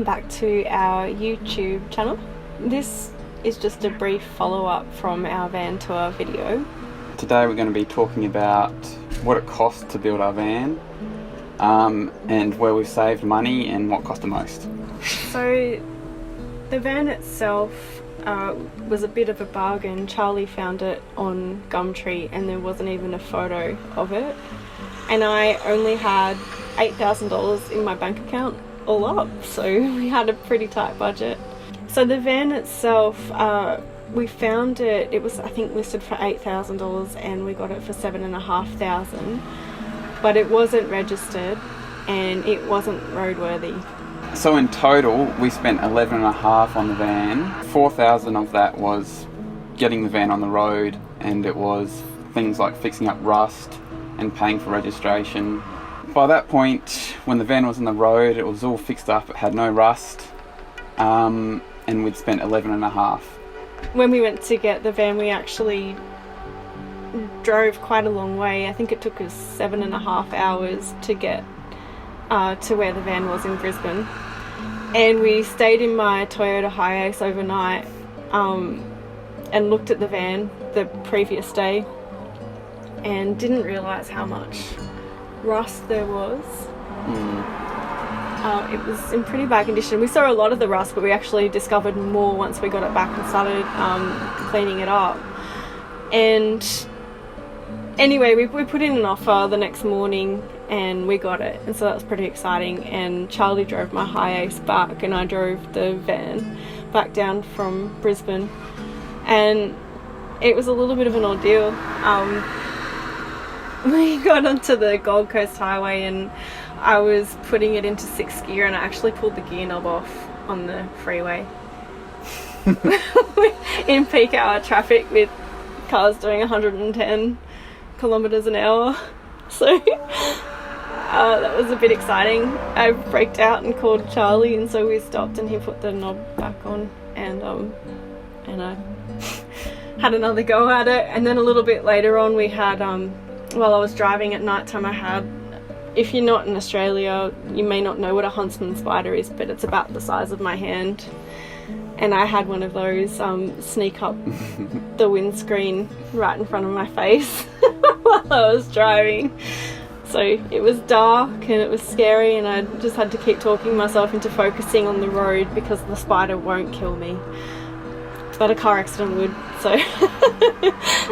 welcome back to our YouTube channel. This is just a brief follow-up from our van tour video. Today we're going to be talking about what it costs to build our van, and where we've saved money and what cost the most. So the van itself was a bit of a bargain. Charlie found it on Gumtree and there wasn't even a photo of it, and I only had $8,000 in my bank account all up, so we had a pretty tight budget. So the van itself, we found it was I think listed for $8,000 and we got it for $7,500, but it wasn't registered and it wasn't roadworthy. So in total we spent $11,500 on the van. $4,000 of that was getting the van on the road, and it was things like fixing up rust and paying for registration. By that point, when the van was on the road, it was all fixed up, it had no rust, and we'd spent $11,500. When we went to get the van, we actually drove quite a long way. I think it took us 7.5 hours to get to where the van was in Brisbane. And we stayed in my Toyota Hiace overnight and looked at the van the previous day and didn't realise how much rust there was. It was in pretty bad condition. We saw a lot of the rust, but we actually discovered more once we got it back and started cleaning it up. And anyway, we put in an offer the next morning and we got it, and so that was pretty exciting. And Charlie drove my Hiace back and I drove the van back down from Brisbane, and it was a little bit of an ordeal. We got onto the Gold Coast Highway and I was putting it into 6th gear and I actually pulled the gear knob off on the freeway in peak hour traffic with cars doing 110 kilometers an hour. So that was a bit exciting. I braked out and called Charlie, and so we stopped and he put the knob back on, and I had another go at it. And then a little bit later on we had while I was driving at night time, I had, if you're not in Australia, you may not know what a huntsman spider is, but it's about the size of my hand. And I had one of those sneak up the windscreen right in front of my face while I was driving. So it was dark and it was scary, and I just had to keep talking myself into focusing on the road because the spider won't kill me, but a car accident would. So,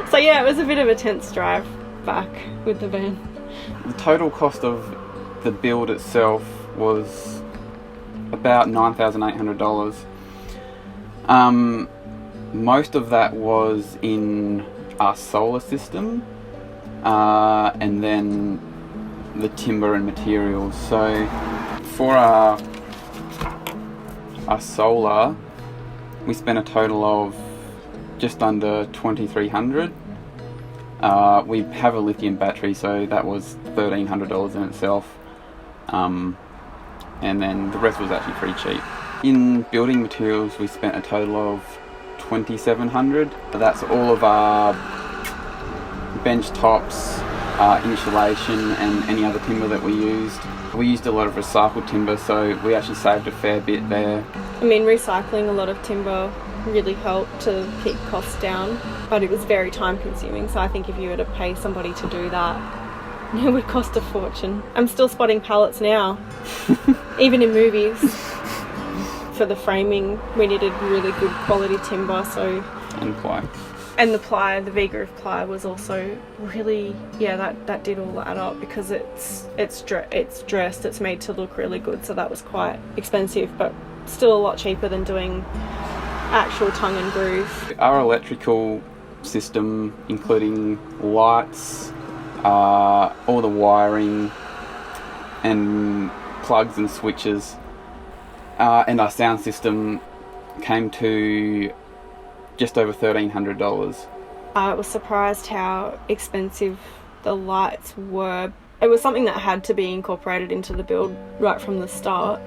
so yeah, it was a bit of a tense drive back with the van. The total cost of the build itself was about $9,800. Most of that was in our solar system, and then the timber and materials. So for our solar, we spent a total of just under $2,300. We have a lithium battery, so that was $1,300 in itself, and then the rest was actually pretty cheap. In building materials, we spent a total of $2,700. That's all of our bench tops, insulation, and any other timber that we used. We used a lot of recycled timber, so we actually saved a fair bit there. I mean, recycling a lot of timber really helped to keep costs down, but it was very time consuming, so I think if you were to pay somebody to do that, it would cost a fortune. I'm still spotting pallets now, even in movies. For the framing, we needed really good quality timber, so... And ply. And the ply, the V-groove ply was also really, yeah, that did all add up because it's dressed, it's made to look really good, so that was quite expensive, but still a lot cheaper than doing actual tongue and groove. Our electrical system, including lights, all the wiring and plugs and switches, and our sound system came to just over $1,300. I was surprised how expensive the lights were. It was something that had to be incorporated into the build right from the start,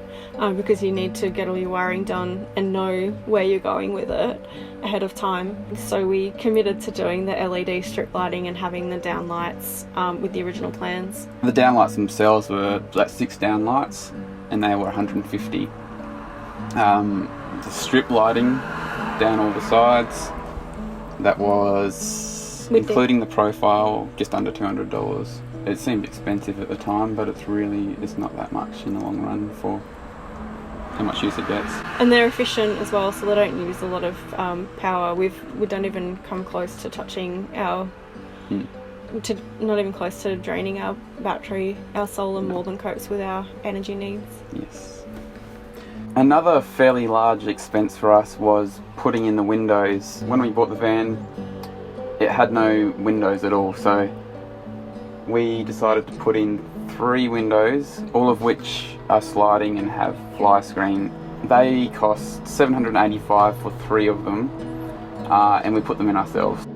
because you need to get all your wiring done and know where you're going with it ahead of time. So we committed to doing the LED strip lighting and having the downlights with the original plans. The downlights themselves were like 6 downlights, and they were $150. The strip lighting down all the sides, that was, including the profile, just under $200. It seemed expensive at the time, but it's not that much in the long run for how much use it gets. And they're efficient as well, so they don't use a lot of power. We don't even come close to touching our, not even close to draining our battery. Our solar more than copes with our energy needs. Yes. Another fairly large expense for us was putting in the windows. When we bought the van, it had no windows at all, so we decided to put in 3 windows, all of which are sliding and have fly screen. They cost $785 for 3 of them, and we put them in ourselves.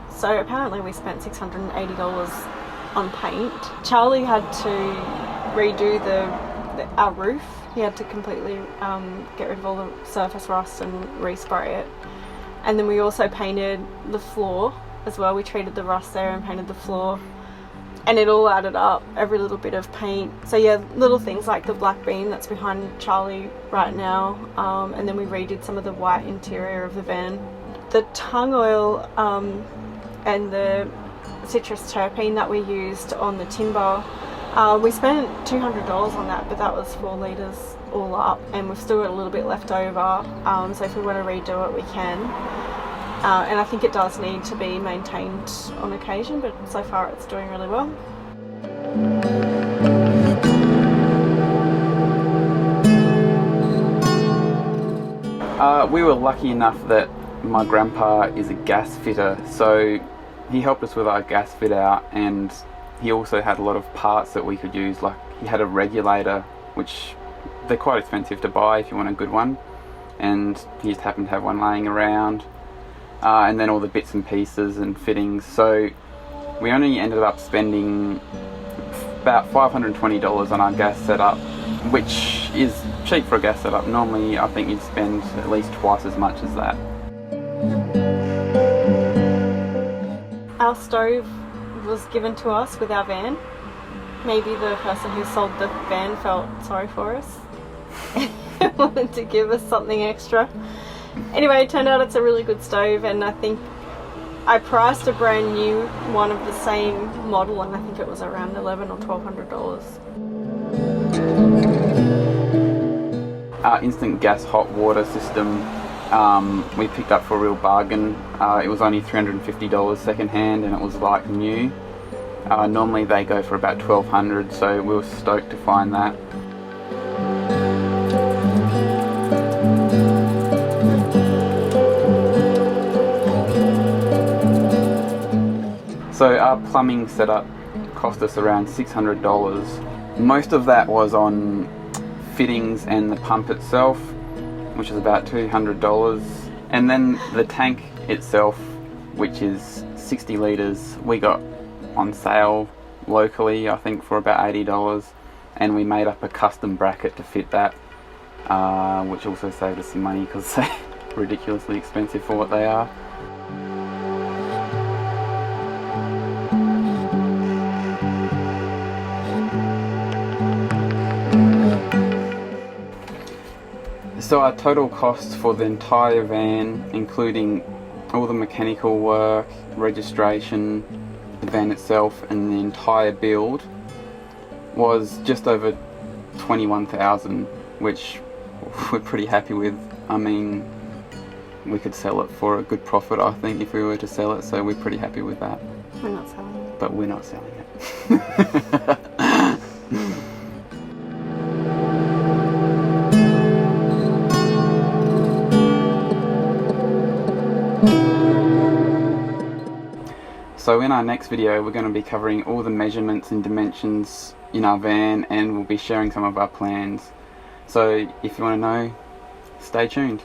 So apparently we spent $680 on paint. Charlie had to redo our roof. He had to completely get rid of all the surface rust and respray it. And then we also painted the floor as well. We treated the rust there and painted the floor. And it all added up, every little bit of paint. So yeah, little things like the black beam that's behind Charlie right now. And then we redid some of the white interior of the van. The tung oil and the citrus terpene that we used on the timber, we spent $200 on that, but that was 4 litres all up, and we've still got a little bit left over, so if we want to redo it we can. And I think it does need to be maintained on occasion, but so far it's doing really well. We were lucky enough that my grandpa is a gas fitter, so he helped us with our gas fit out, and he also had a lot of parts that we could use. Like, he had a regulator, which they're quite expensive to buy if you want a good one, and he just happened to have one laying around, and then all the bits and pieces and fittings. So we only ended up spending about $520 on our gas setup, which is cheap for a gas setup. Normally I think you'd spend at least twice as much as that. Our stove was given to us with our van. Maybe the person who sold the van felt sorry for us and wanted to give us something extra. Anyway, it turned out it's a really good stove, and I think I priced a brand new one of the same model, and I think it was around $1,100 or $1,200. Our instant gas hot water system we picked up for a real bargain. It was only $350 second hand, and it was like new. Normally they go for about $1,200, so we were stoked to find that. So our plumbing setup cost us around $600. Most of that was on fittings and the pump itself, which is about $200. And then the tank itself, which is 60 litres, we got on sale locally, I think, for about $80, and we made up a custom bracket to fit that, which also saved us some money because they're ridiculously expensive for what they are. So our total cost for the entire van, including all the mechanical work, registration, the van itself, and the entire build, was just over $21,000, which we're pretty happy with. I mean, we could sell it for a good profit, I think, if we were to sell it, so we're pretty happy with that. We're not selling it. But we're not selling it. So in our next video we're going to be covering all the measurements and dimensions in our van, and we'll be sharing some of our plans. So if you want to know, stay tuned.